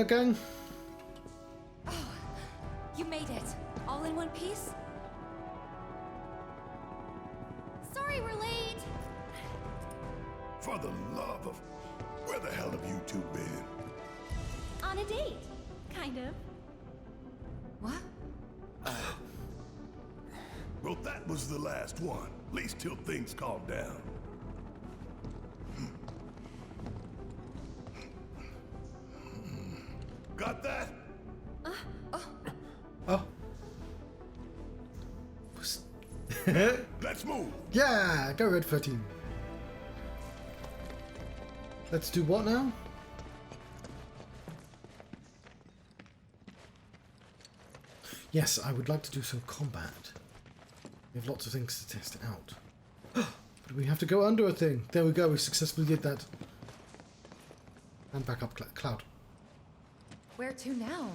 again. Oh, you made it. All in one piece? Sorry we're late. For the love of... Where the hell have you two been? On a date. Kind of. What? Well, that was the last one. At least till things calm down. Got that? Oh. Let's move. Yeah, go Red 13. Let's do what now? Yes, I would like to do some combat. We have lots of things to test out. But we have to go under a thing. There we go, we successfully did that. And back up Cloud. Where to now?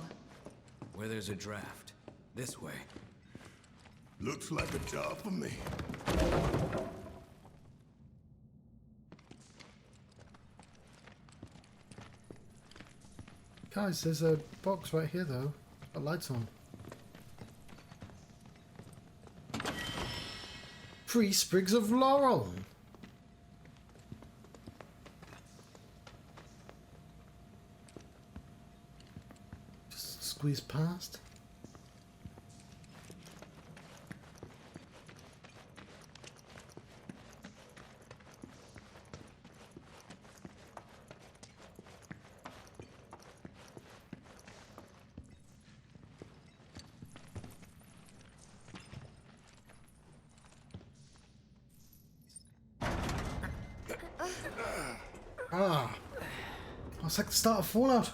Where there's a draft. This way. Looks like a job for me. Guys, there's a box right here though. Got lights on. 3 sprigs of laurel. Just squeeze past. Ah, it's like the start of Fallout.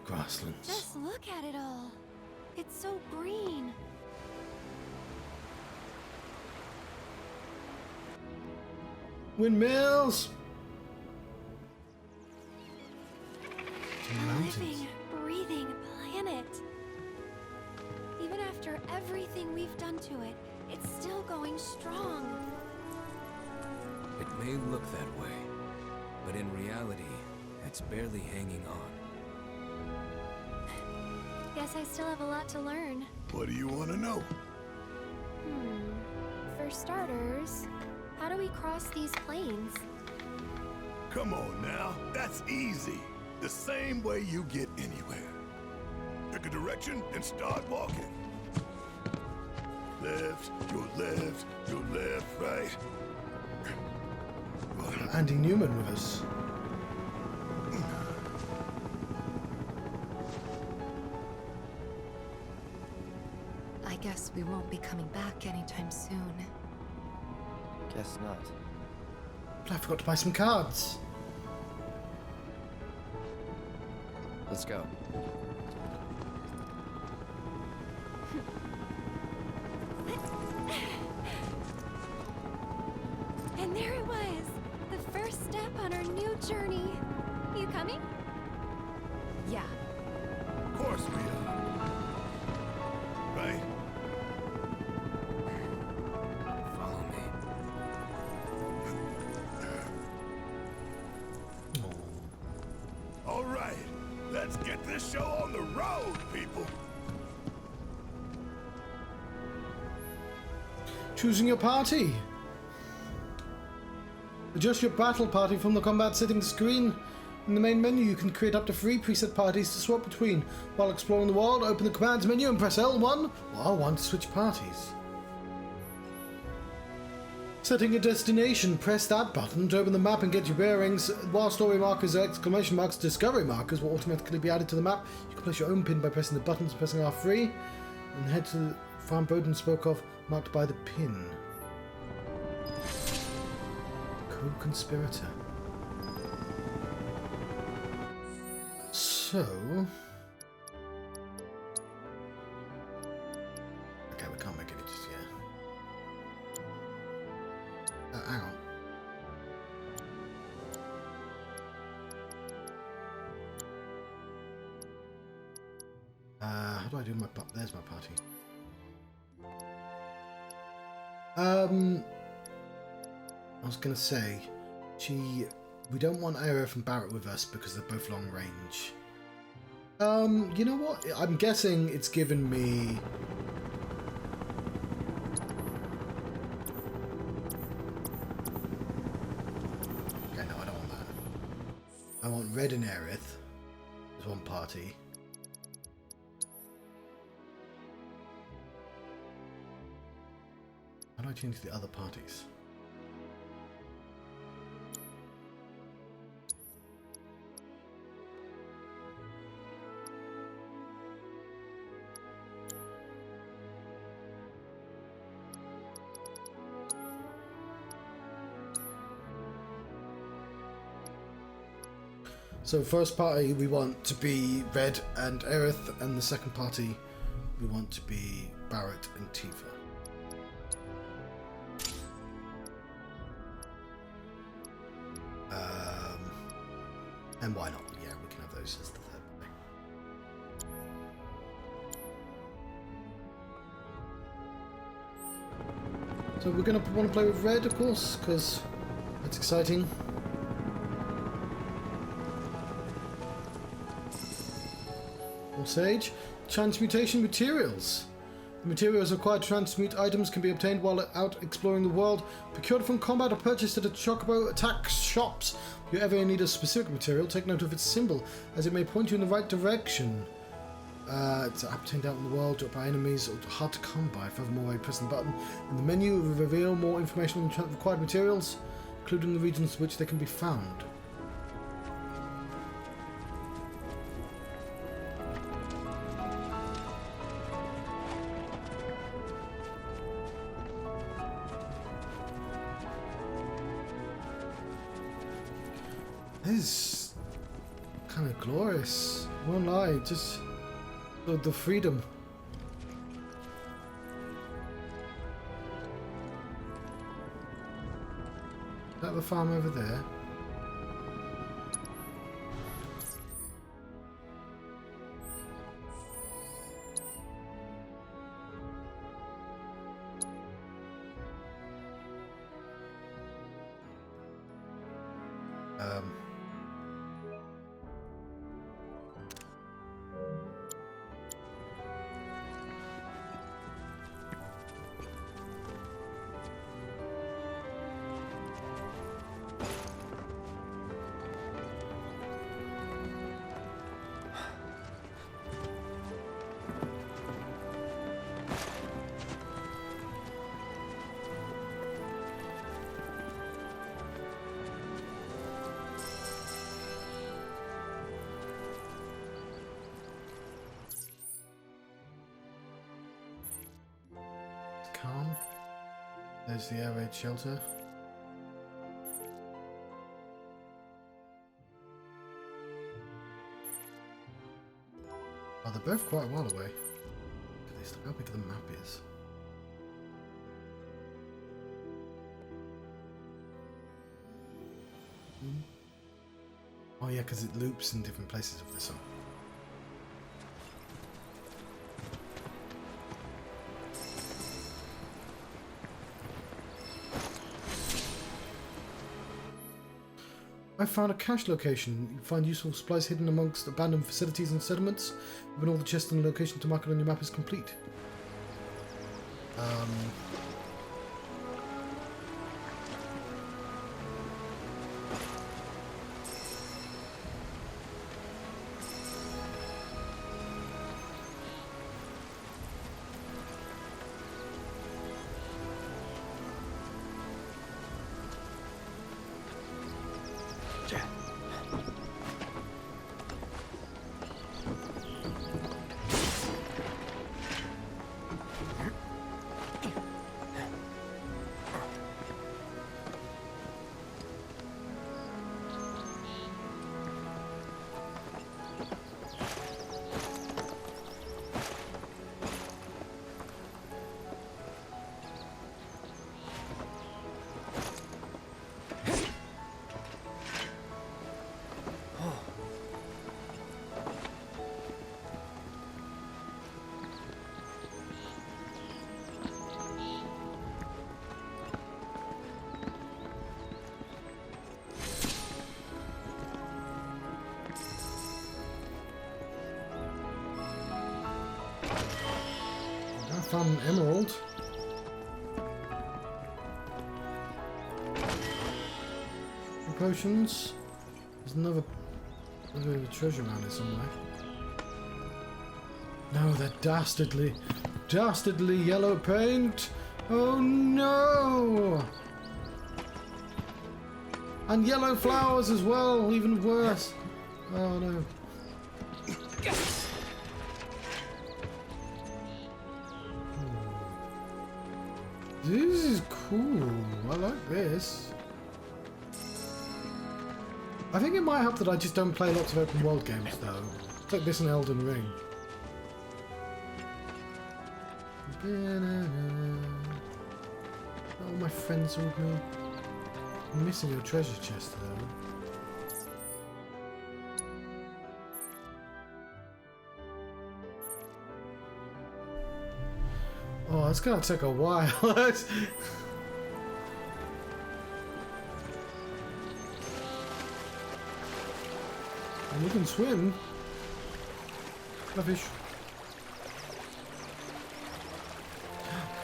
Grasslands. Just look at it all. It's so green. Windmills. A living, breathing planet. Even after everything we've done to it, it's still going strong. It may look that way, but in reality, it's barely hanging on. Guess I still have a lot to learn. What do you want to know? For starters, how do we cross these plains? Come on now, that's easy. The same way you get anywhere. Pick a direction and start walking. Left, go left, go left, right. Andy Newman with us. I guess we won't be coming back anytime soon. Guess not. But I forgot to buy some cards. Let's go. And there it was, the first step on our new journey. You coming? Yeah. Of course we are. Right? Follow me. All right, let's get this show on the road, people. Choosing your party. Adjust your battle party from the combat settings screen. In the main menu, you can create up to 3 preset parties to swap between. While exploring the world, open the commands menu and press L1 or R1 to switch parties. Setting a destination, press that button to open the map and get your bearings. While story markers or exclamation marks, discovery markers will automatically be added to the map. You can place your own pin by pressing the buttons and pressing R3. And head to the farm Bowden spoke of, marked by the pin. Co-conspirator. So... okay, we can't make any just yet. Hang on. do I do my there's my party. I was gonna say, we don't want Aerith and Barrett with us because they're both long range. You know what? I'm guessing it's given me. Okay, no, I don't want that. I want Red and Aerith as one party. How do I change the other parties? So first party we want to be Red and Aerith, and the second party we want to be Barrett and Tifa. And why not? Yeah, we can have those as the third party. So we're going to want to play with Red, of course, because that's exciting. Sage. Transmutation materials. The materials required to transmute items can be obtained while out exploring the world, procured from combat or purchased at a Chocobo attack shops. If you ever need a specific material, take note of its symbol, as it may point you in the right direction. It's obtained out in the world by enemies or hard to come by. Furthermore, by pressing the button in the menu, it will reveal more information on the required materials, including the regions in which they can be found. This is kind of glorious. Won't lie, just the freedom. Is that the farm over there? Calm. There's the air raid shelter. Oh, they're both quite a while away. Look at this, look how big the map is. Oh yeah, because it loops in different places of this one. I found a cache location. You can find useful supplies hidden amongst abandoned facilities and settlements. When all the chests and the location to mark it on your map is complete. found an emerald. Potions. There's another treasure around here somewhere. No, that dastardly yellow paint. Oh no! And yellow flowers as well, even worse. Oh no. This is cool. I like this. I think it might help that I just don't play lots of open world games though. It's like this and Elden Ring. All my friends are with me. I'm missing your treasure chest though. Oh, it's gonna take a while. And you can swim. Rubbish.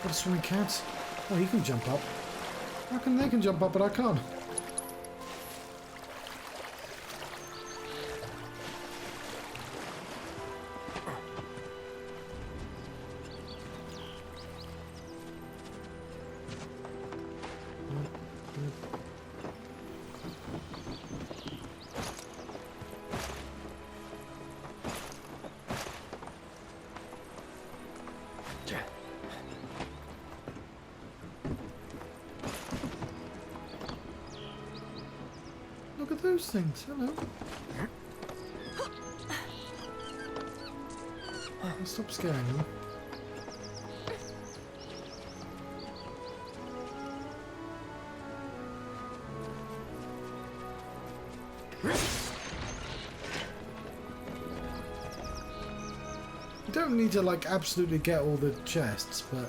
Got a swimming cat. Oh, he can jump up. How come they can jump up but I can't? Look at those things. Hello. Stop scaring them. You don't need to like absolutely get all the chests, but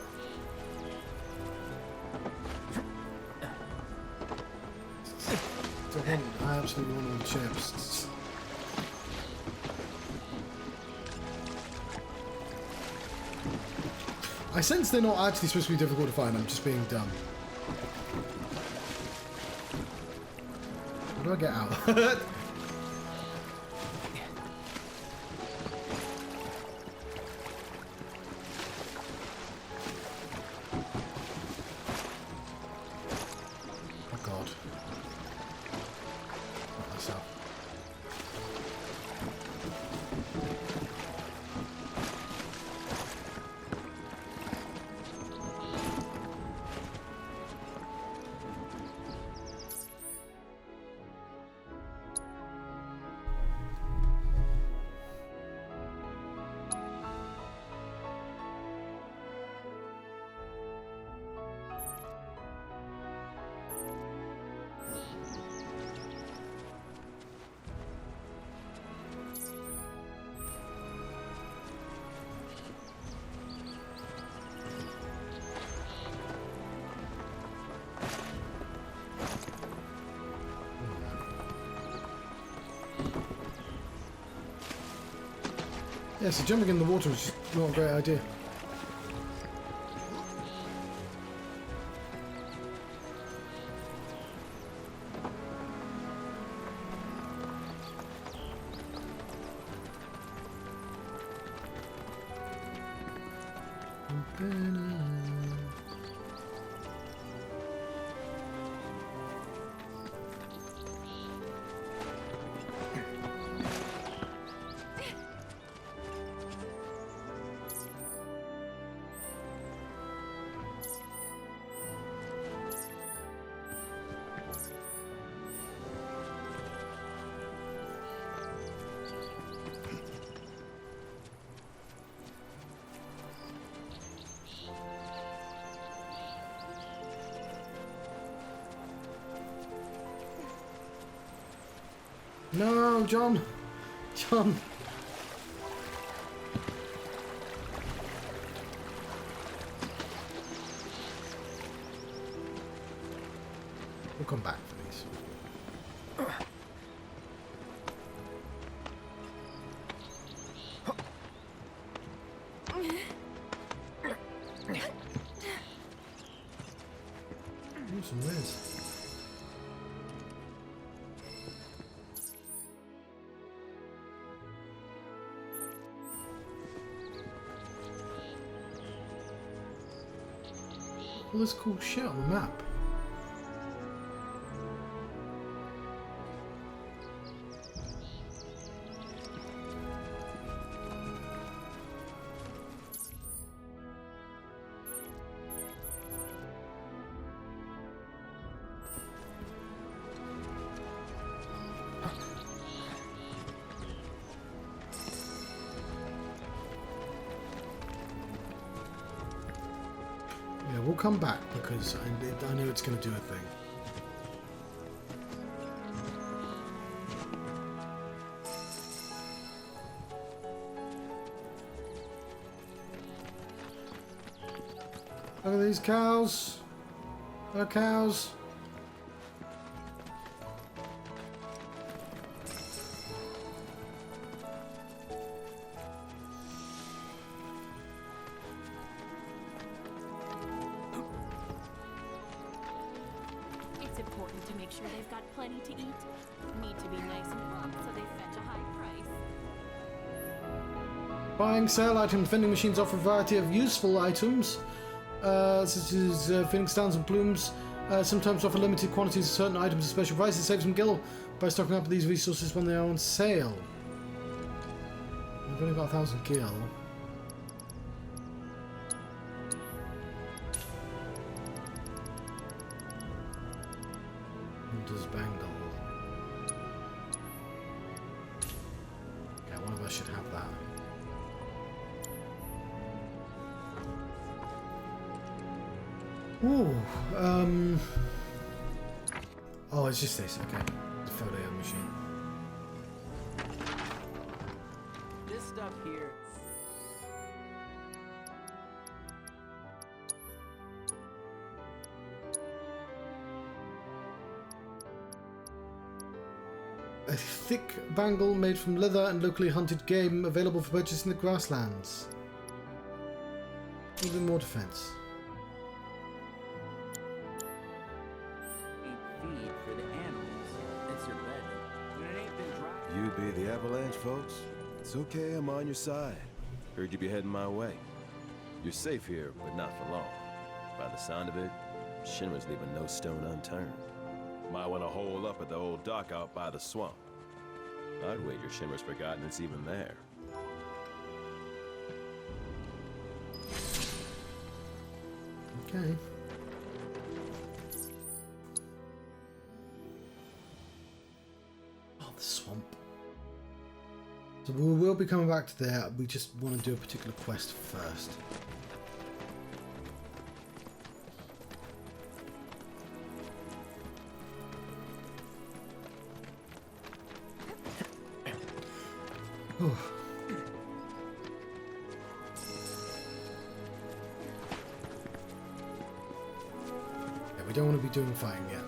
I absolutely want all the chests. I sense they're not actually supposed to be difficult to find, I'm just being dumb. How do I get out? Yeah, so jumping in the water is not a great idea. No, John! John! We'll come back for these. Ooh, some res. All this cool shit on the map. Yeah, we'll come back because I know it's going to do a thing. Look at these cows. They're cows. It's important to make sure they've got plenty to eat. Need to be nice and plump so they fetch a high price. Buying, sell items. Vending machines offer a variety of useful items, such as Phoenix Downs and Plumes. Sometimes offer limited quantities of certain items at special prices. Save some gil by stocking up these resources when they are on sale. We've only got 1,000 gil. Does Bangle? Okay, one of us should have that. Ooh, oh, it's just this, okay. The photo machine. This stuff here. A thick bangle made from leather and locally hunted game available for purchase in the grasslands. A little bit more defense. Feed for the animals. It's their bed. When it ain't been dry. You be the avalanche, folks? It's okay, I'm on your side. Heard you be heading my way. You're safe here, but not for long. By the sound of it, Shimmer's leaving no stone unturned. Might want to hole up at the old dock out by the swamp. I'd wager Shimmer's forgotten it's even there. Okay. Oh, the swamp. So we will be coming back to there. We just want to do a particular quest first. Whew. Yeah, we don't want to be doing fighting yet.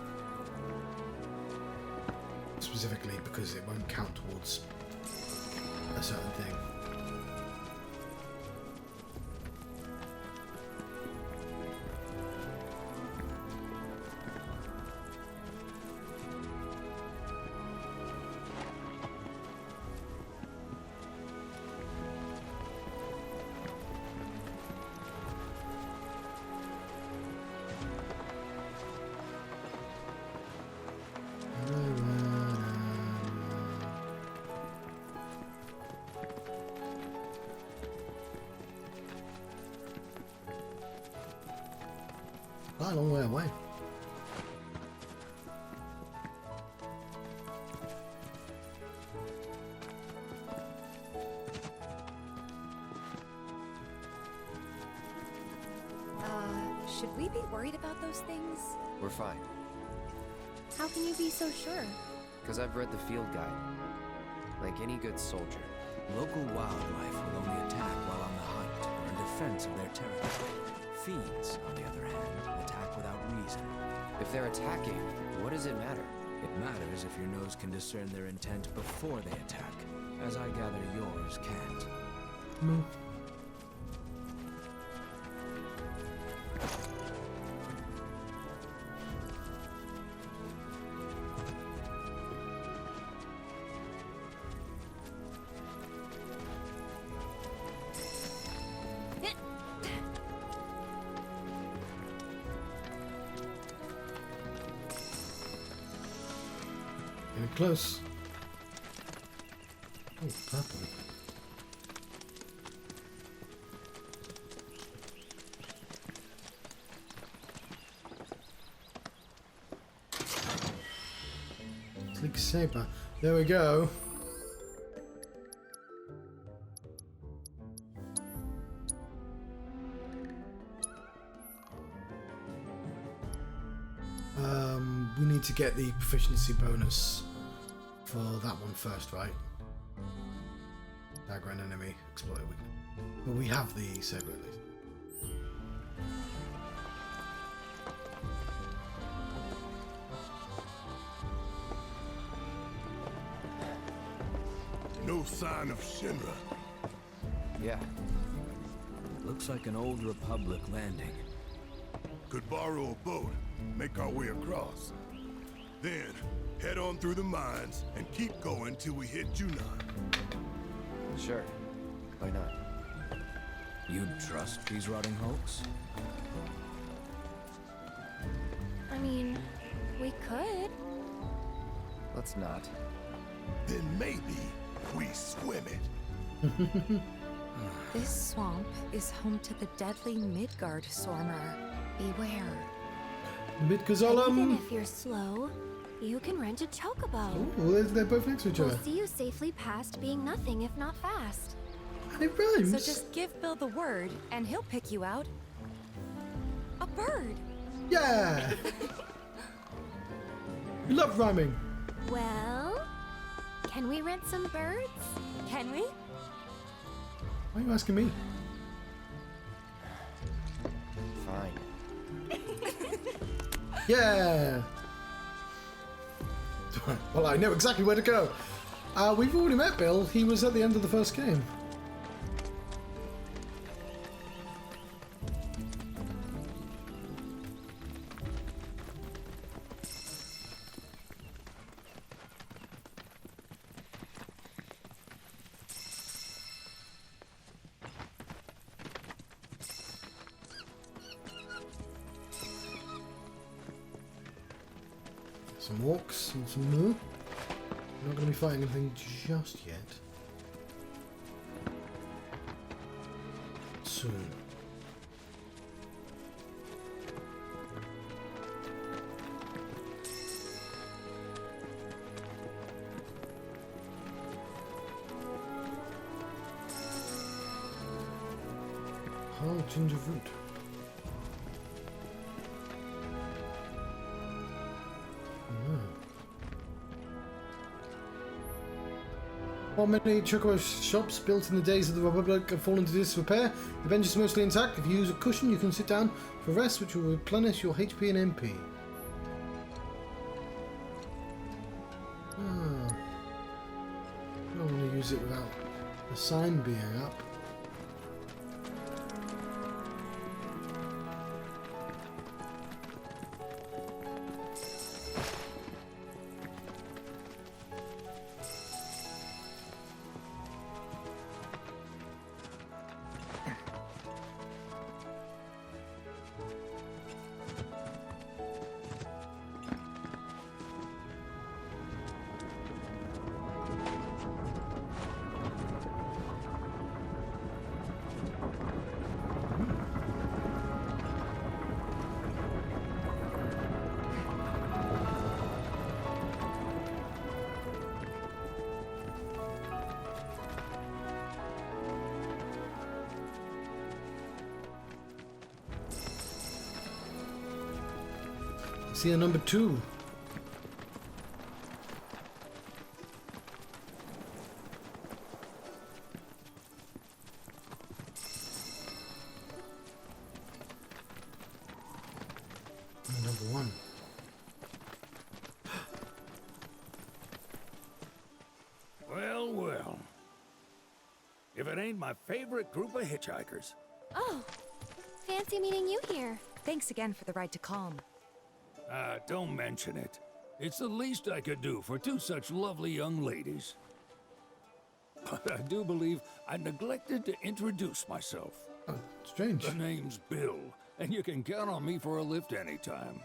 Specifically because it won't count towards a certain thing. Quite a long way away. Should we be worried about those things? We're fine, How can you be so sure? because I've read the field guide. Like any good soldier. Local wildlife will only attack while on the hunt or in defense of their territory. Fiends, on the other hand, attack without reason. If they're attacking, what does it matter? It matters if your nose can discern their intent before they attack, as I gather yours can't. No. Getting close. Oh, purple. Sleek Saber. There we go. We need to get the proficiency bonus for that one first, right? Dagger and enemy exploit weakness. But we have the saber at least. No sign of Shinra. Yeah. Looks like an old Republic landing. Could borrow a boat, make our way across. Then, head on through the mines and keep going till we hit Junon. Sure. Why not? You'd trust these rotting hulks? I mean, we could. Let's not. Then maybe we swim it. This swamp is home to the deadly Midgard Sormer. Beware. And even Midgazolum. if you're slow, you can rent a chocobo. Oh, they're both next to each We'll other. see you safely past being nothing if not fast. And it rhymes. So just give Bill the word, and he'll pick you out. A bird. Yeah. We love rhyming. Well, can we rent some birds? Can we? Why are you asking me? Fine. Yeah. Well, I know exactly where to go. We've already met Bill. He was at the end of the first game. Some orcs and some moo. Not going to be fighting anything just yet. Soon. Oh, ginger root. While many chocobo shops built in the days of the Republic have fallen into disrepair, the bench is mostly intact. If you use a cushion, you can sit down for rest, which will replenish your HP and MP. I don't want to use it without the sign being up. See a number 2. And number 1. Well, well. If it ain't my favorite group of hitchhikers. Oh, fancy meeting you here. Thanks again for the ride to Calm. Don't mention it. It's the least I could do for two such lovely young ladies. But I do believe I neglected to introduce myself. Oh, strange. The name's Bill, and you can count on me for a lift anytime.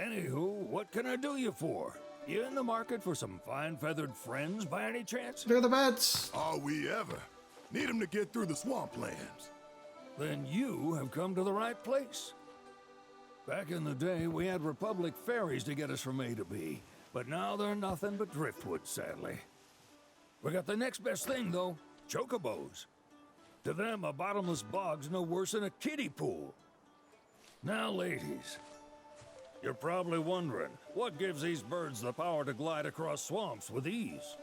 Anywho, what can I do you for? You in the market for some fine feathered friends by any chance? Look at the bats. Are we ever? Need them to get through the swamplands. Then you have come to the right place. Back in the day, we had Republic ferries to get us from A to B, but now they're nothing but driftwood, sadly. We got the next best thing, though, chocobos. To them, a bottomless bog's no worse than a kiddie pool. Now, ladies, you're probably wondering, what gives these birds the power to glide across swamps with ease?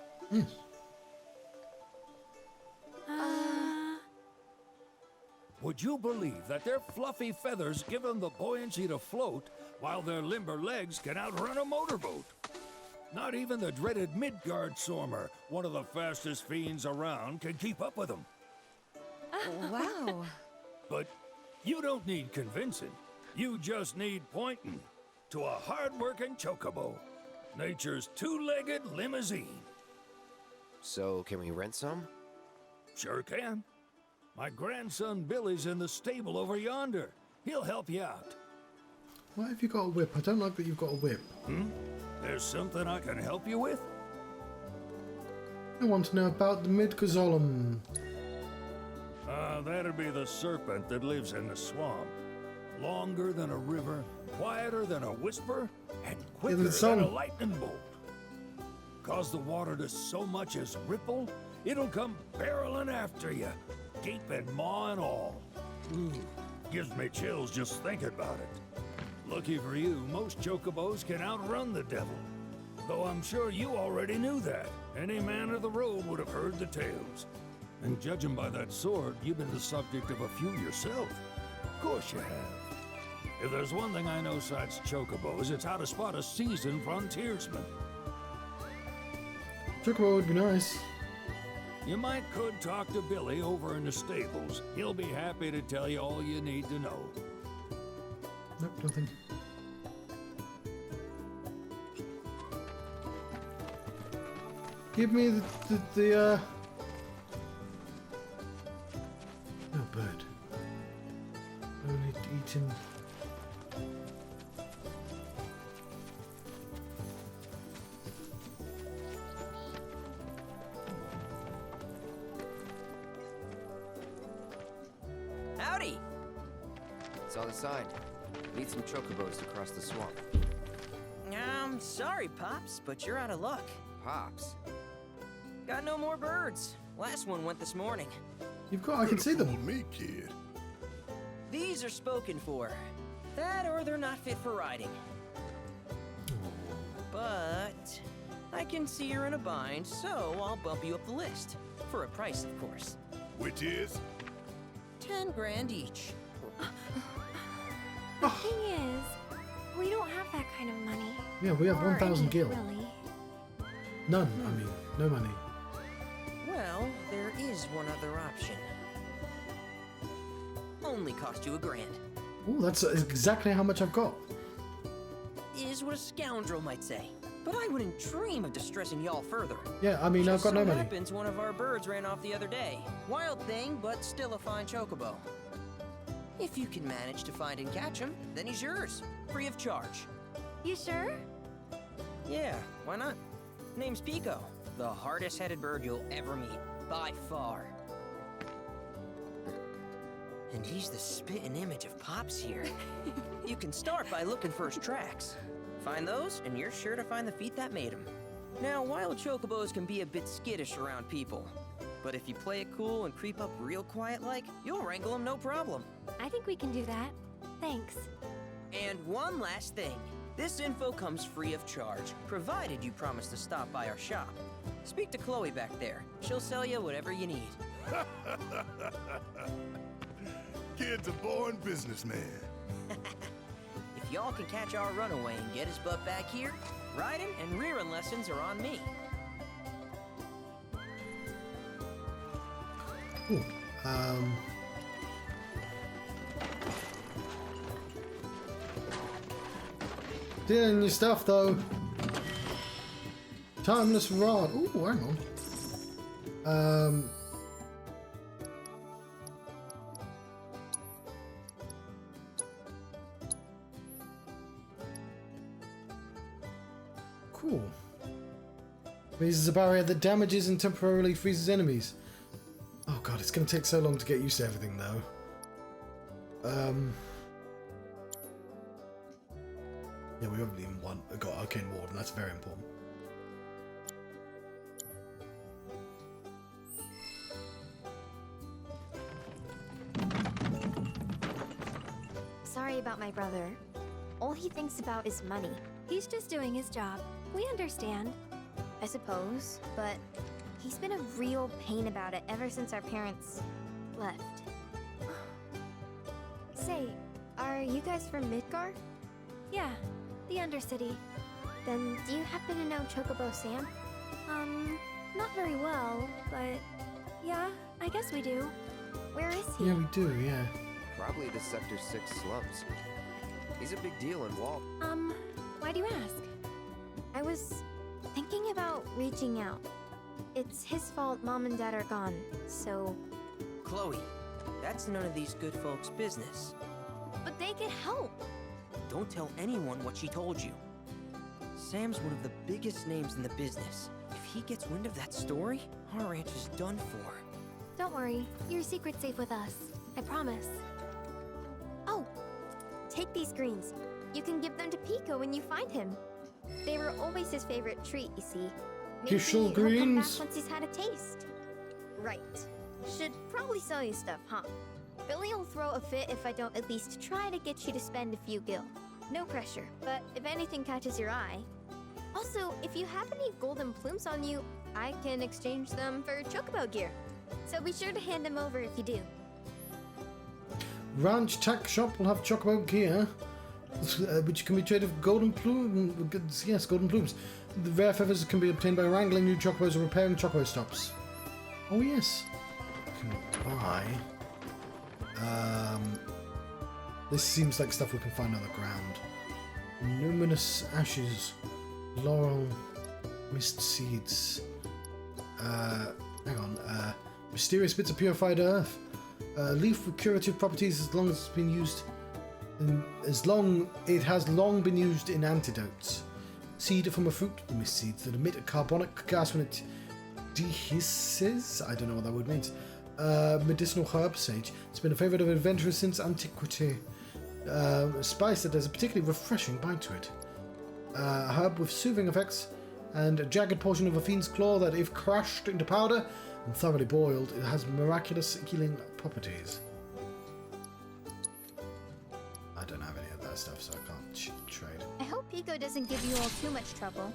Would you believe that their fluffy feathers give them the buoyancy to float, while their limber legs can outrun a motorboat? Not even the dreaded Midgard Sormer, one of the fastest fiends around, can keep up with them. Wow. But you don't need convincing. You just need pointing to a hard-working chocobo. Nature's two-legged limousine. So, can we rent some? Sure can. My grandson Billy's in the stable over yonder. He'll help you out. Why have you got a whip? I don't like that you've got a whip. There's something I can help you with? I want to know about the Midgazolum. That'd be the serpent that lives in the swamp. Longer than a river, quieter than a whisper, and quicker than a lightning bolt. Cause the water to so much as ripple, it'll come barreling after you, gape and maw and all. Gives me chills just thinking about it. Lucky for you, most chocobos can outrun the devil. Though I'm sure you already knew that. Any man of the road would have heard the tales. And judging by that sword, you've been the subject of a few yourself. Of course you have. If there's one thing I know besides chocobos, it's how to spot a seasoned frontiersman. Chocobo would be nice. You could talk to Billy over in the stables. He'll be happy to tell you all you need to know. Nope, nothing. Give me the no bird. Only eating. Howdy! It's on the sign. Need some chocobos to cross the swamp. Sorry, Pops, but you're out of luck. Pops? Got no more birds. Last one went this morning. You've got. I can see them. Fooled me, kid. These are spoken for. That or they're not fit for riding. But I can see you're in a bind, so I'll bump you up the list. For a price, of course. Which is? 10 grand each. The thing is, we don't have that kind of money. Yeah, we have Or 1,000 any, gil. Really. None. I mean, no money. Well, there is one other option. Only cost you $1 grand. Oh, that's exactly how much I've got. Is what a scoundrel might say. But I wouldn't dream of distressing y'all further. Yeah, I mean, I've got no money. Happens one of our birds ran off the other day. Wild thing, but still a fine chocobo. If you can manage to find and catch him, then he's yours, free of charge. You sure? Yeah, why not? Name's Pico, the hardest-headed bird you'll ever meet, by far. And he's the spitting image of Pops here. You can start by looking for his tracks. Find those, and you're sure to find the feet that made him. Now, wild chocobos can be a bit skittish around people. But if you play it cool and creep up real quiet-like, you'll wrangle them no problem. I think we can do that. Thanks. And one last thing. This info comes free of charge, provided you promise to stop by our shop. Speak to Chloe back there. She'll sell you whatever you need. Kid's a born businessman. If y'all can catch our runaway and get his butt back here, riding and rearing lessons are on me. Ooh, Dealing your stuff though. Timeless rod. Ooh, hang on. cool. Raises a barrier that damages and temporarily freezes enemies. Oh god, it's going to take so long to get used to everything though. Yeah, we haven't even got Arcane Ward, and that's very important. Sorry about my brother. All he thinks about is money. He's just doing his job. We understand. I suppose, but he's been a real pain about it ever since our parents left. Say, are you guys from Midgar? Yeah, the Undercity. Then do you happen to know Chocobo Sam? Not very well, but yeah, I guess we do. Where is he? Yeah, we do, yeah. Probably the Sector 6 slums. He's a big deal in Wall. Why do you ask? I was thinking about reaching out. It's his fault Mom and Dad are gone, so... Chloe, that's none of these good folks' business. But they could help. Don't tell anyone what she told you. Sam's one of the biggest names in the business. If he gets wind of that story, our ranch is done for. Don't worry, your secret's safe with us. I promise. Oh, take these greens. You can give them to Pico when you find him. They were always his favorite treat, you see. Maybe he'll come back once he's had a taste. Right. Should probably sell you stuff, huh? Billy will throw a fit if I don't at least try to get you to spend a few gil. No pressure, but if anything catches your eye. Also, if you have any golden plumes on you, I can exchange them for chocobo gear. So be sure to hand them over if you do. Ranch Tack Shop will have chocobo gear, which can be traded for golden plumes. Yes, golden plumes. The rare feathers can be obtained by wrangling new chocobos or repairing chocobo stops. Oh yes. You can buy. This seems like stuff we can find on the ground. Numinous ashes, laurel, mist seeds. Hang on. Mysterious bits of purified earth. Leaf with curative properties as long as it's been used. It has long been used in antidotes. Seed from a fruit, mist seeds that emit a carbonic gas when it dehisces. I don't know what that word means. Medicinal herb sage. It's been a favourite of adventurers since antiquity. A spice that has a particularly refreshing bite to it. A herb with soothing effects, and a jagged portion of a fiend's claw that, if crushed into powder and thoroughly boiled, it has miraculous healing properties. I don't have any of that stuff, so I can't trade. I hope Pico doesn't give you all too much trouble.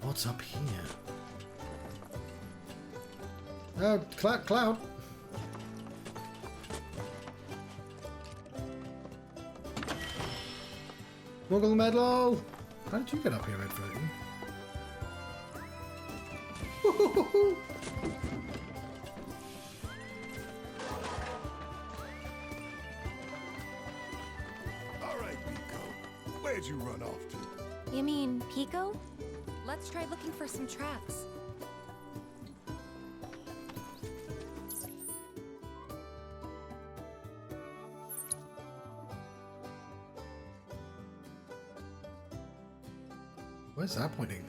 What's up here? Oh, Cloud. Muggle medal! How did you get up here, Red Fruity? Alright, Pico. Where'd you run off to? You mean Pico? Let's try looking for some tracks. Where's that pointing?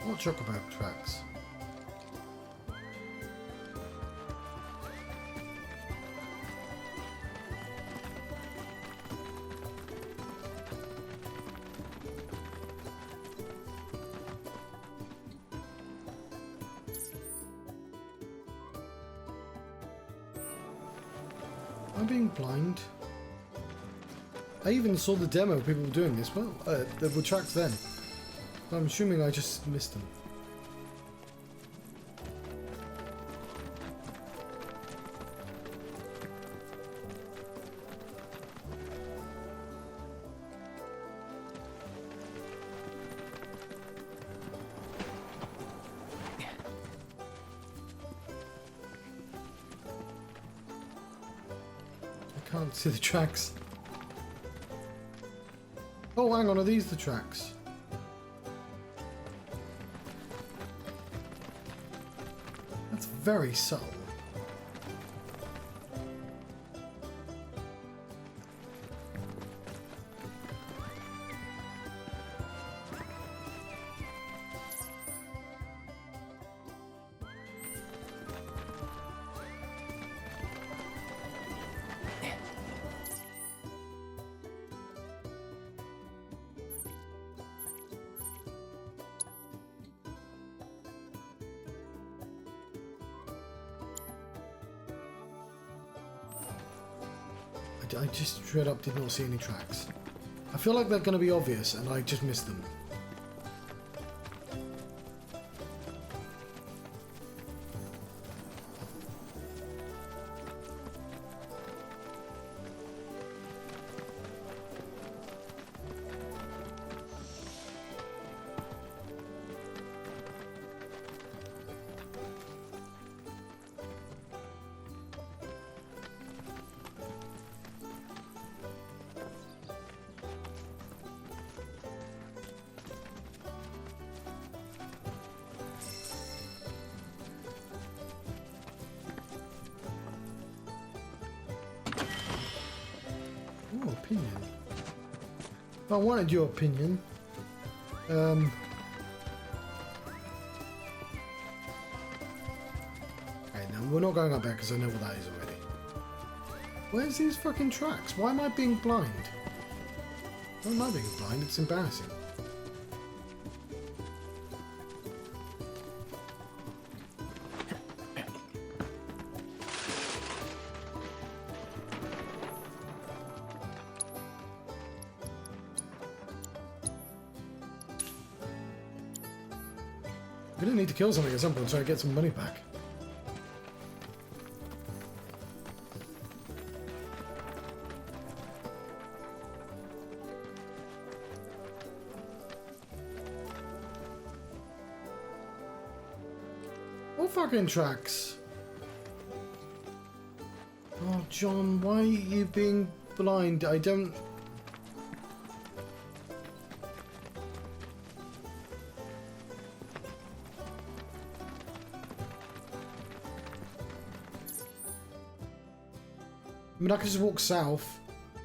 What chocobo tracks? I'm being blind. I even saw the demo people were doing this. Well, there were tracks then. But I'm assuming I just missed them. I can't see the tracks. Oh, hang on, are these the tracks? That's very subtle. I just straight up did not see any tracks. I feel like they're going to be obvious and I just missed them. Oh, opinion. I wanted your opinion. Okay, no, we're not going up there because I know what that is already. Where's these fucking tracks? Why am I being blind? Why am I being blind? It's embarrassing. I'm gonna need to kill something at some point so I get some money back. What fucking tracks? Oh, John, why are you being blind? I don't... I mean, I could just walk south,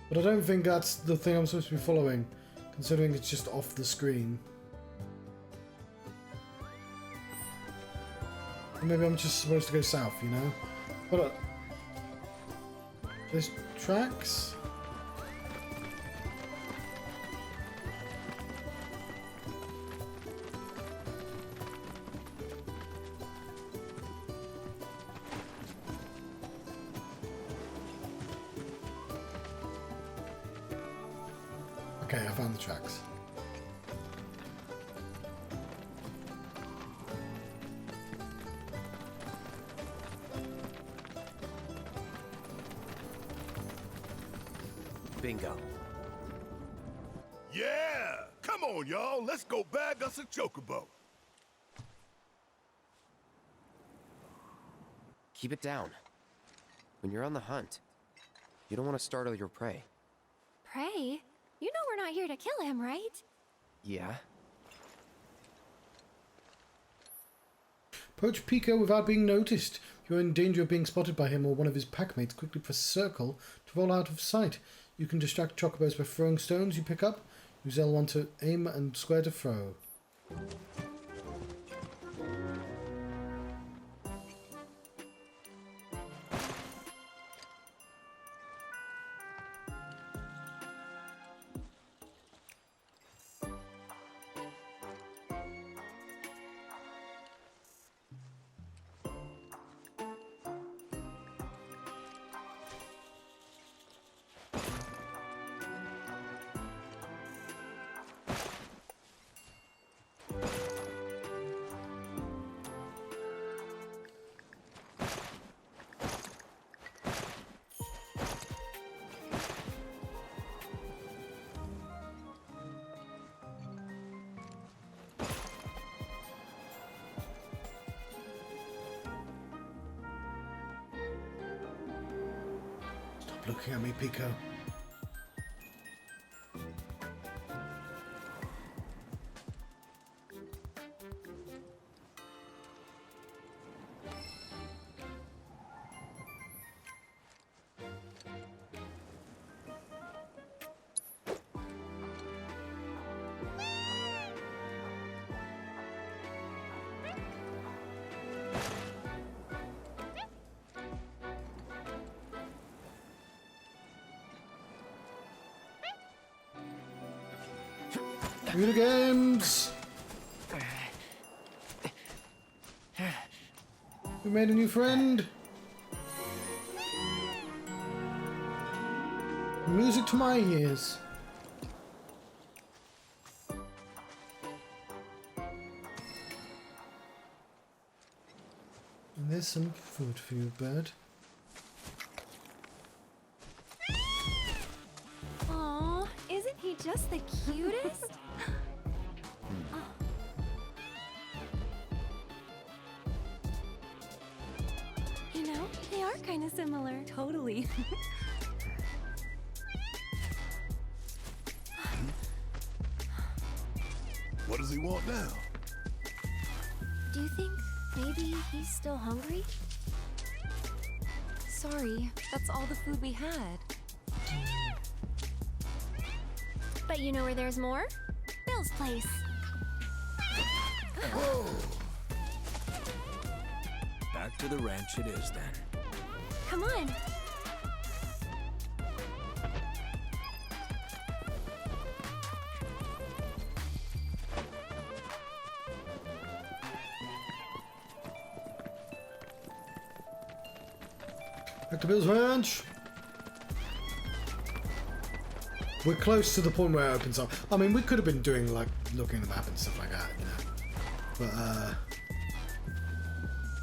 but I don't think that's the thing I'm supposed to be following, considering it's just off the screen. Or maybe I'm just supposed to go south, you know? But there's tracks? Okay, I found the tracks. Bingo. Yeah! Come on, y'all. Let's go bag us a chocobo. Keep it down. When you're on the hunt, you don't want to startle your prey. Prey? You know we're not here to kill him, right? Yeah? Approach Pico without being noticed. If you're in danger of being spotted by him or one of his packmates, quickly press circle to roll out of sight. You can distract chocobos by throwing stones you pick up. Use L1 to aim and square to throw. looking at me, Pico. Video games! We made a new friend! Music to my ears. And there's some food for you, bird. Aw, isn't he just the cutest? You know, they are kind of similar. Totally. What does he want now? Do you think maybe he's still hungry? Sorry, that's all the food we had. But you know where there's more? Bill's place. Whoa! Back to the ranch it is then. Come on. Back to Bill's Ranch. We're close to the point where it opens up. I mean, we could have been doing like looking at the map and stuff like that, you know. But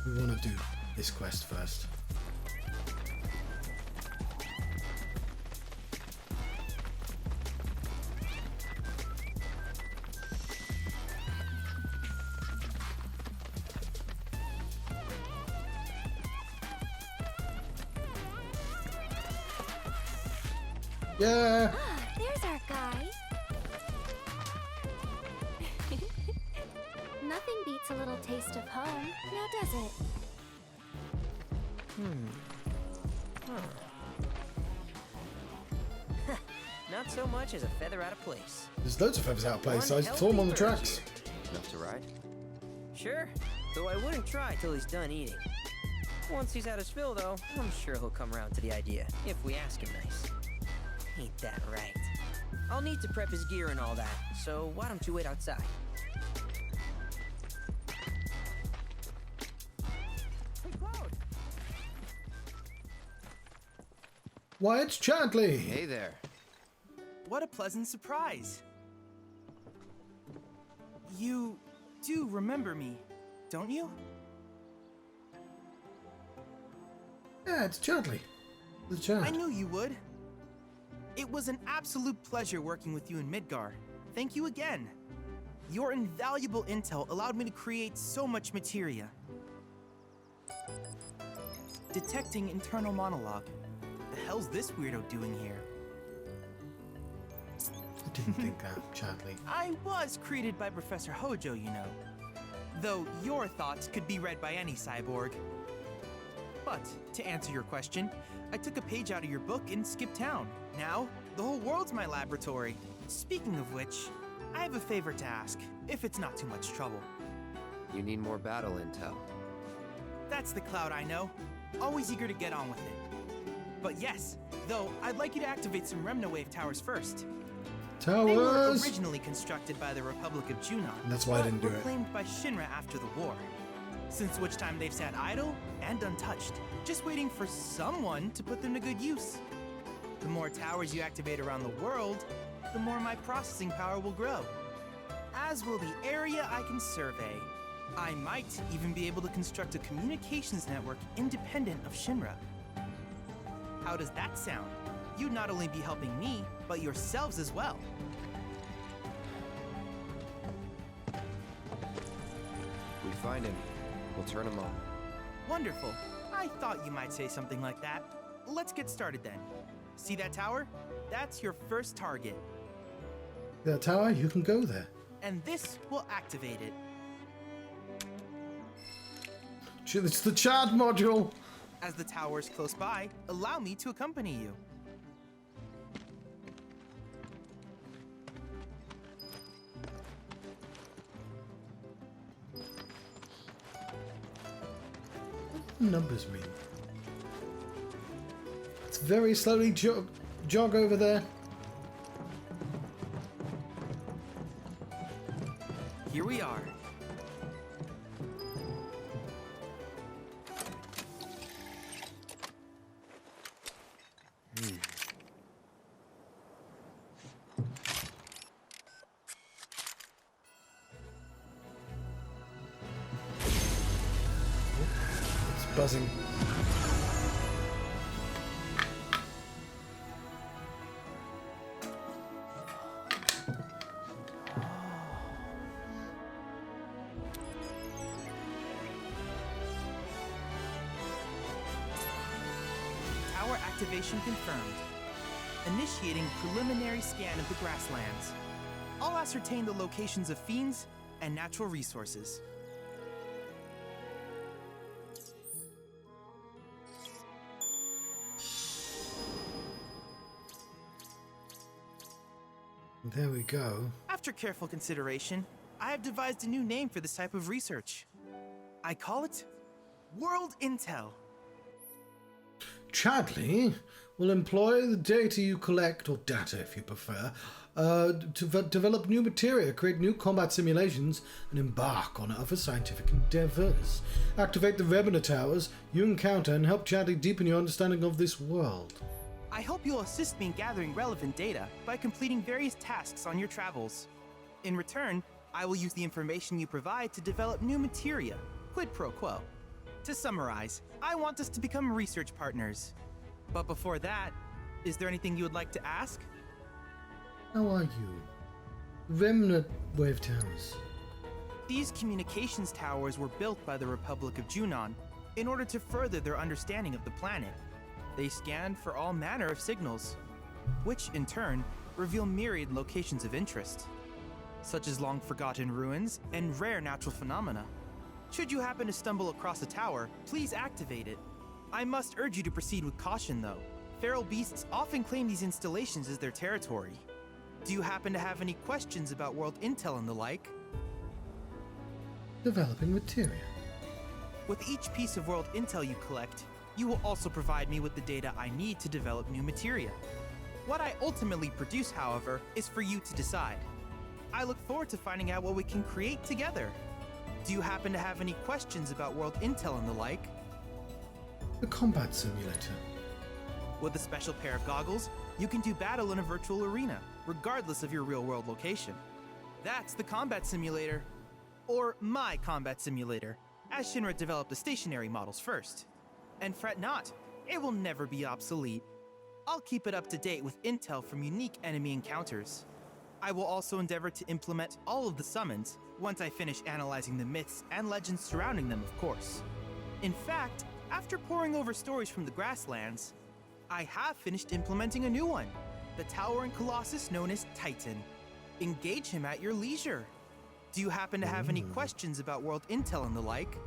we want to do this quest first. Yeah. Ah, there's our guy. Nothing beats a little taste of home, now does it? Not so much as a feather out of place. There's loads of feathers out of place, so I One throw them on the healthy bird tracks. here. Enough to ride? Sure, though I wouldn't try till he's done eating. Once he's had his fill, though, I'm sure he'll come around to the idea, if we ask him nice. Ain't that right? I'll need to prep his gear and all that, so why don't you wait outside? Hey, Cloud! Why, it's Chadley. Hey there. What a pleasant surprise. You do remember me, don't you? Yeah, it's Chadley. The Chad. I knew you would. It was an absolute pleasure working with you in Midgar. Thank you again. Your invaluable intel allowed me to create so much materia. Detecting internal monologue. The hell's this weirdo doing here? I didn't think that, Chadley. I was created by Professor Hojo, you know. Though your thoughts could be read by any cyborg. But, to answer your question, I took a page out of your book and skipped town. Now, the whole world's my laboratory. Speaking of which, I have a favor to ask, if it's not too much trouble. You need more battle intel. That's the Cloud I know. Always eager to get on with it. But yes, though, I'd like you to activate some Remnawave towers first. Towers! They were originally constructed by the Republic of Junon. And that's why I didn't do were it. claimed by Shinra after the war. Since which time they've sat idle and untouched, just waiting for someone to put them to good use. The more towers you activate around the world, the more my processing power will grow. As will the area I can survey. I might even be able to construct a communications network independent of Shinra. How does that sound? You'd not only be helping me, but yourselves as well. We find him. We'll turn him on. Wonderful. I thought you might say something like that. let's get started then. See that tower? That's your first target. That tower, you can go there. And this will activate it. It's the Chad module. As the tower is close by, allow me to accompany you. What do numbers mean? It's very slowly jog over there. Here we are. It's buzzing. Tower activation confirmed. Initiating preliminary scan of the grasslands. I'll ascertain the locations of fiends and natural resources. There we go. After careful consideration, I have devised a new name for this type of research. I call it World Intel. Chadley will employ the data you collect, or data if you prefer, to develop new materia, create new combat simulations, and embark on other scientific endeavors. Activate the Rebirth towers you encounter and help Chadley deepen your understanding of this world. I hope you'll assist me in gathering relevant data by completing various tasks on your travels. In return, I will use the information you provide to develop new materia, quid pro quo. To summarize, I want us to become research partners. But before that, is there anything you would like to ask? How are you? Remnant wave towers. These communications towers were built by the Republic of Junon in order to further their understanding of the planet. They scan for all manner of signals, which in turn reveal myriad locations of interest, such as long-forgotten ruins and rare natural phenomena. Should you happen to stumble across a tower, please activate it. I must urge you to proceed with caution though. Feral beasts often claim these installations as their territory. Do you happen to have any questions about world intel and the like? Developing materia. With each piece of world intel you collect, you will also provide me with the data I need to develop new materia. What I ultimately produce, however, is for you to decide. I look forward to finding out what we can create together. Do you happen to have any questions about world intel and the like? The combat simulator. With a special pair of goggles, you can do battle in a virtual arena, regardless of your real-world location. That's the combat simulator. Or my combat simulator, as Shinra developed the stationary models first. And fret not, it will never be obsolete. I'll keep it up to date with intel from unique enemy encounters. I will also endeavor to implement all of the summons once I finish analyzing the myths and legends surrounding them, of course. In fact, after poring over stories from the grasslands, I have finished implementing a new one, the towering colossus known as Titan. Engage him at your leisure. Do you happen to have any questions about world intel and the like?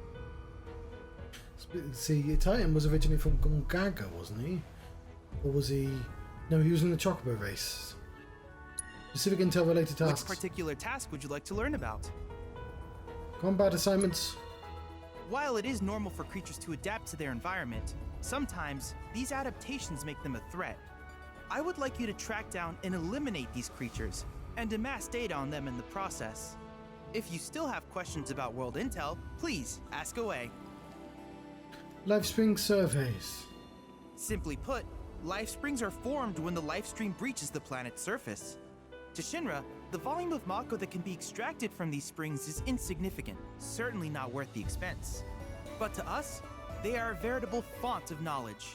See, Titan was originally from Gongaga, wasn't he? Or was he... No, he was in the Chocobo race. Specific intel related tasks. Which particular task would you like to learn about? Combat assignments. While it is normal for creatures to adapt to their environment, sometimes these adaptations make them a threat. I would like you to track down and eliminate these creatures, and amass data on them in the process. If you still have questions about world intel, please ask away. Lifespring surveys. Simply put, life springs are formed when the life stream breaches the planet's surface. To Shinra, the volume of Mako that can be extracted from these springs is insignificant, certainly not worth the expense. But to us, they are a veritable font of knowledge.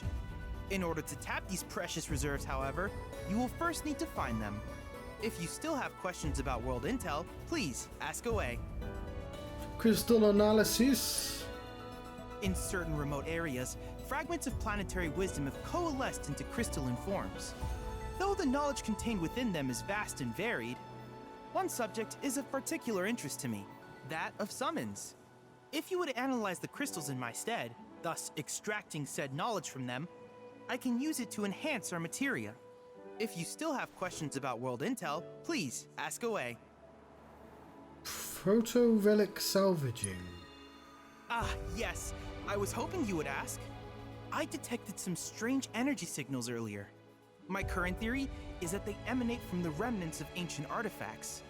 In order to tap these precious reserves, however, you will first need to find them. If you still have questions about world intel, please ask away. Crystal analysis. In certain remote areas, fragments of planetary wisdom have coalesced into crystalline forms. Though the knowledge contained within them is vast and varied, one subject is of particular interest to me, that of summons. If you would analyze the crystals in my stead, thus extracting said knowledge from them, I can use it to enhance our materia. If you still have questions about world intel, please ask away. Proto-relic salvaging. Ah, yes. I was hoping you would ask. I detected some strange energy signals earlier. My current theory is that they emanate from the remnants of ancient artifacts.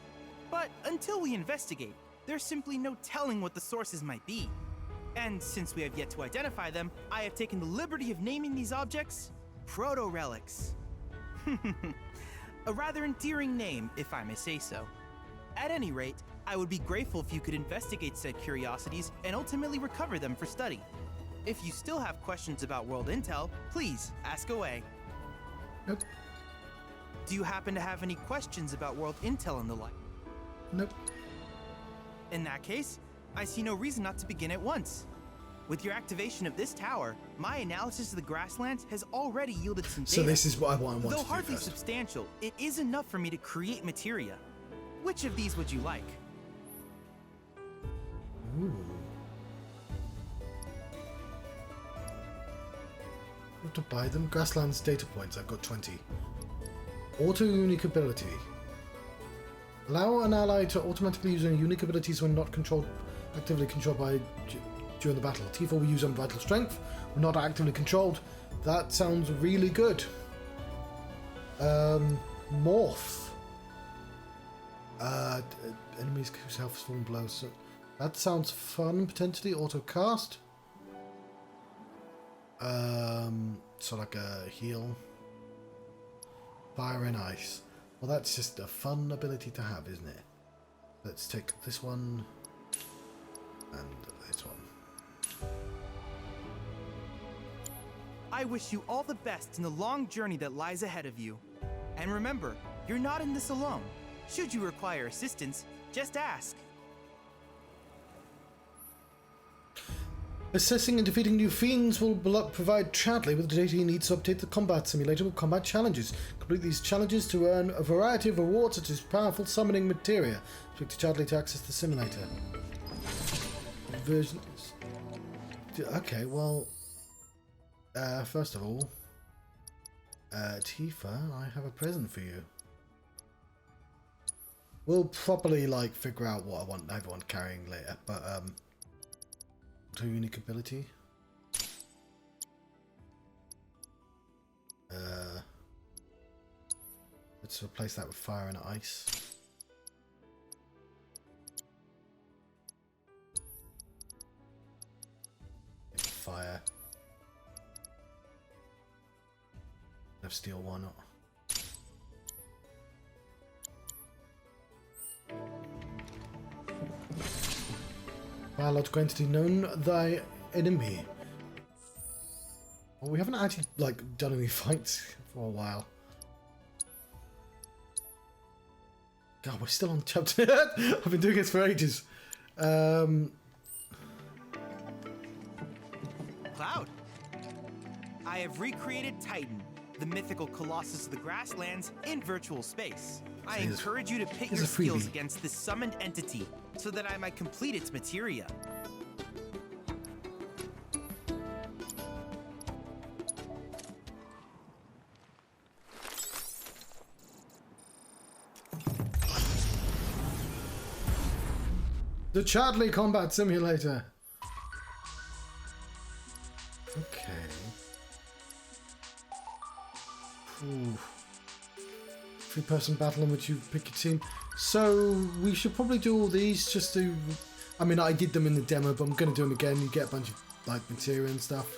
But until we investigate, there's simply no telling what the sources might be. And since we have yet to identify them, I have taken the liberty of naming these objects proto-relics. A rather endearing name, if I may say so. At any rate, I would be grateful if you could investigate said curiosities and ultimately recover them for study. If you still have questions about world intel, please ask away. Nope. Do you happen to have any questions about world intel and the like? Nope. In that case, I see no reason not to begin at once. With your activation of this tower, my analysis of the grasslands has already yielded some data. So this is what I want to do Though hardly first. substantial, it is enough for me to create materia. Which of these would you like? Ooh. Have to buy them. Grasslands data points. I've got 20. Auto unique ability. Allow an ally to automatically use unique abilities when not actively controlled by during the battle. T4 will use on vital strength when not actively controlled. That sounds really good. Morph. Enemies whose health is falling below. So that sounds fun. Potentially auto cast. So like a heal. Fire and ice. Well, that's just a fun ability to have, isn't it? Let's take this one and this one. I wish you all the best in the long journey that lies ahead of you. And remember, you're not in this alone. Should you require assistance, just ask. Assessing and defeating new fiends will provide Chadley with the data he needs to update the combat simulator with combat challenges. Complete these challenges to earn a variety of rewards such as powerful summoning materia. Speak to Chadley to access the simulator. Versions. Okay, well, first of all, Tifa, I have a present for you. We'll properly like figure out what I want everyone carrying later, but to unique ability. Let's replace that with fire and ice. Fire. Have steel, why not? Biological entity known thy enemy. Well, we haven't actually like done any fights for a while. God, we're still on chapter. I've been doing this for ages. Cloud. I have recreated Titan, the mythical colossus of the grasslands, in virtual space. I encourage you to pit your skills against this summoned entity so that I might complete its materia. The Chadley Combat Simulator. Okay. Ooh. 3-person battle in which you pick your team. So we should probably do all these just to. I mean, I did them in the demo, but I'm going to do them again. You get a bunch of like material and stuff.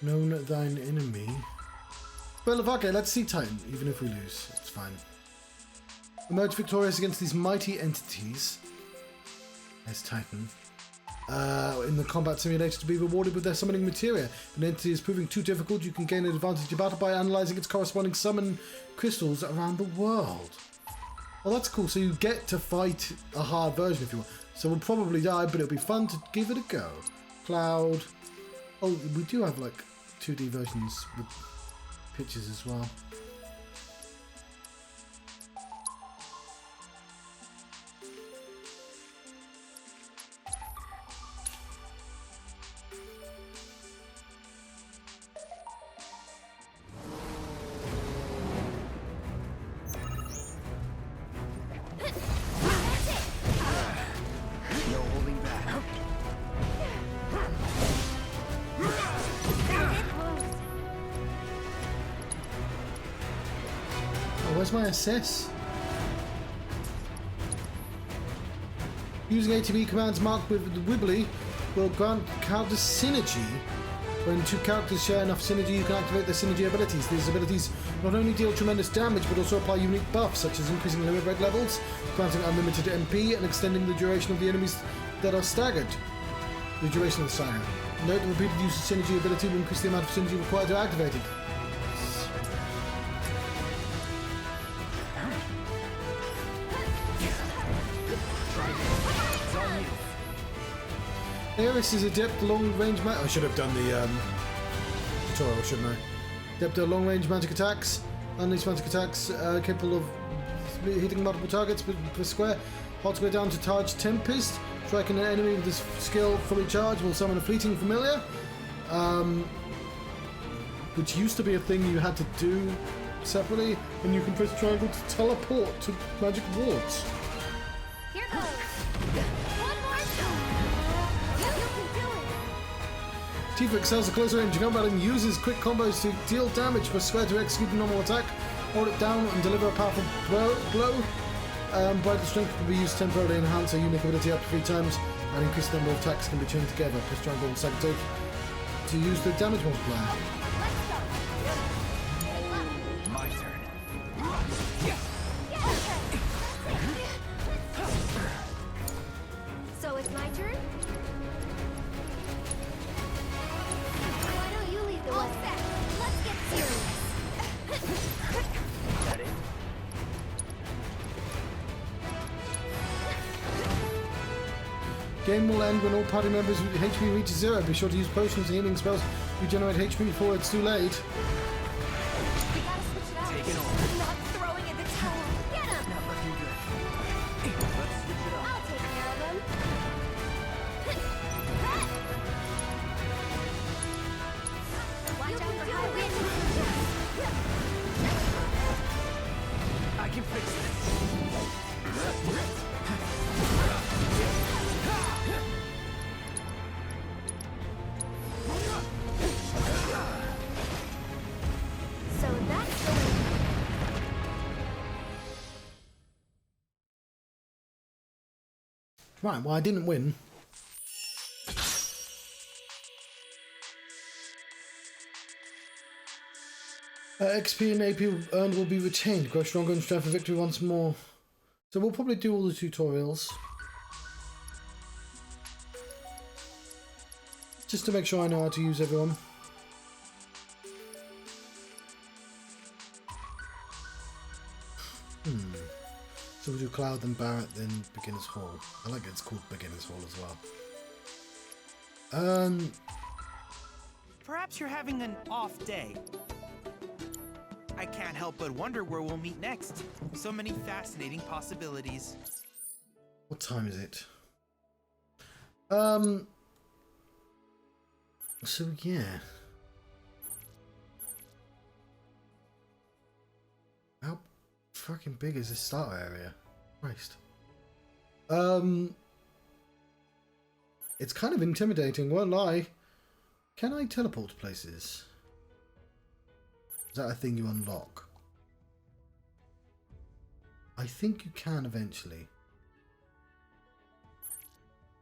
Known thine enemy. Well, okay, let's see Titan. Even if we lose, it's fine. Emerge victorious against these mighty entities. There's Titan. In the combat simulator to be rewarded with their summoning materia. If an entity is proving too difficult, you can gain an advantage of battle by analysing its corresponding summon crystals around the world. Well, that's cool. So you get to fight a hard version if you want. So we'll probably die, but it'll be fun to give it a go. Cloud. Oh, we do have like 2D versions with pictures as well. Where's my assess? Using ATB commands marked with Wibbly will grant character synergy. When two characters share enough synergy, you can activate their synergy abilities. These abilities not only deal tremendous damage, but also apply unique buffs, such as increasing limit break levels, granting unlimited MP, and extending the duration of the enemies that are staggered. The duration of the stagger. Note the repeated use of synergy ability will increase the amount of synergy required to activate it. Aeris is adept long-range magic. I should have done the tutorial, shouldn't I? Adept at long-range magic attacks. Unleash magic attacks capable of hitting multiple targets per square. Hold square down to charge Tempest. Striking an enemy with this skill fully charged will summon a fleeting familiar. Which used to be a thing you had to do separately, and you can press triangle to teleport to magic wards. Here goes. One more shot. You can do it. Tifa excels at close range combat and uses quick combos to deal damage per square to execute a normal attack, hold it down and deliver a powerful blow. Vital strength can be used temporarily to enhance a unique ability up to 3 times, and increase the number of attacks can be chained together. Press triangle and second take to use the damage multiplier. My turn. So it's my turn? Why don't you lead the way? All set. Let's get serious. Ready? Game will end when all party members' HP reaches 0. Be sure to use potions and healing spells to regenerate HP before it's too late. We gotta switch it out. Take it on. Not throwing in the towel. Get him! Not looking good. Let's switch it up. I'll take care of him. Watch out for high wind. I can fix this. So that's the win. Right, well I didn't win. XP and AP earned will be retained. Grow stronger and strive for victory once more. So we'll probably do all the tutorials. Just to make sure I know how to use everyone. So we'll do Cloud, then Barrett, then Beginner's Hall. I like it's called Beginner's Hall as well. Perhaps you're having an off day. I can't help but wonder where we'll meet next. So many fascinating possibilities. What time is it? So yeah. How fucking big is this starter area? Christ. It's kind of intimidating, won't lie. Can I teleport to places? Is that a thing you unlock? I think you can eventually.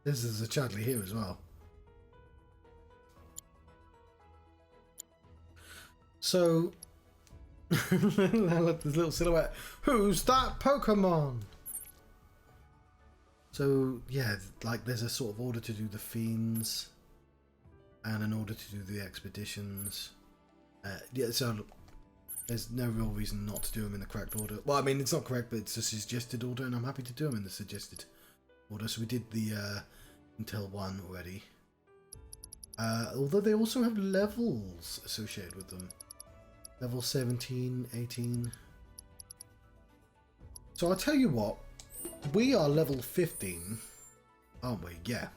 This is a Chadley here as well. So, look, this little silhouette. Who's that Pokemon? So, yeah, like there's a sort of order to do the Fiends and an order to do the expeditions. Yeah, so there's no real reason not to do them in the correct order. Well, I mean, it's not correct, but it's a suggested order, and I'm happy to do them in the suggested order. So we did the Intel 1 already. Although they also have levels associated with them. Level 17, 18. So I'll tell you what. We are level 15. Aren't we? Yeah.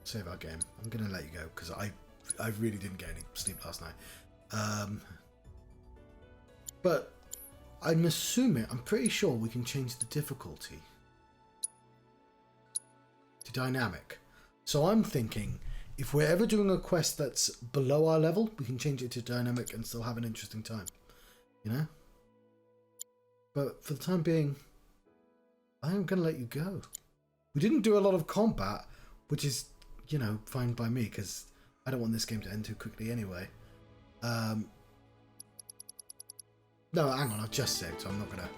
Save our game. I'm going to let you go because I really didn't get any sleep last night. But I'm pretty sure we can change the difficulty to dynamic. So I'm thinking, if we're ever doing a quest that's below our level, we can change it to dynamic and still have an interesting time. You know? But for the time being, I'm going to let you go. We didn't do a lot of combat, which is, you know, fine by me, because I don't want this game to end too quickly anyway. No, hang on, I've just saved, so I'm not going to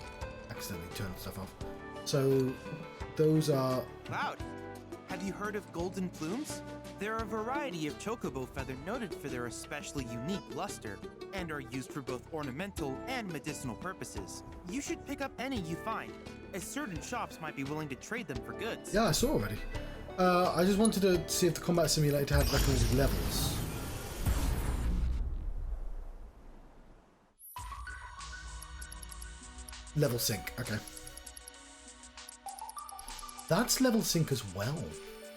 accidentally turn stuff off. So, those are... Cloud, have you heard of golden plumes? They're a variety of chocobo feather noted for their especially unique luster, and are used for both ornamental and medicinal purposes. You should pick up any you find, as certain shops might be willing to trade them for goods. Yeah, I saw already. I just wanted to see if the combat simulator had recommended levels. Level sync, okay. That's level sync as well.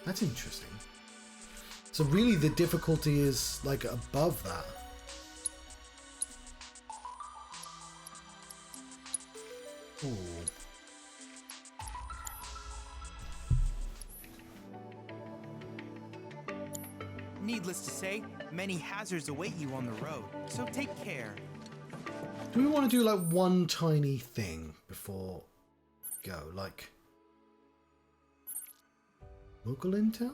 That's interesting. So really the difficulty is like above that. Ooh. Needless to say, many hazards await you on the road, so take care. Do we want to do like one tiny thing before we go? Like local intel?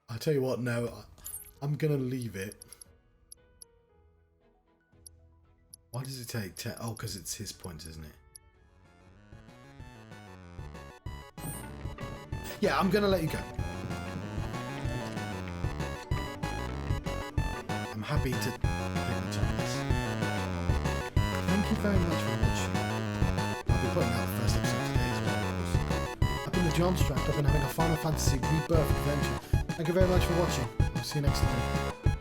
I'll tell you what, no, I'm gonna leave it. Why does it take 10? Oh, because it's his points, isn't it? Yeah, I'm gonna let you go. I'm happy to take the chance. Thank you very much for watching. I'll be putting out the first episode today as well, of course. I've been the Johnstruct. I've been having a Final Fantasy Rebirth adventure. Thank you very much for watching. I'll see you next time.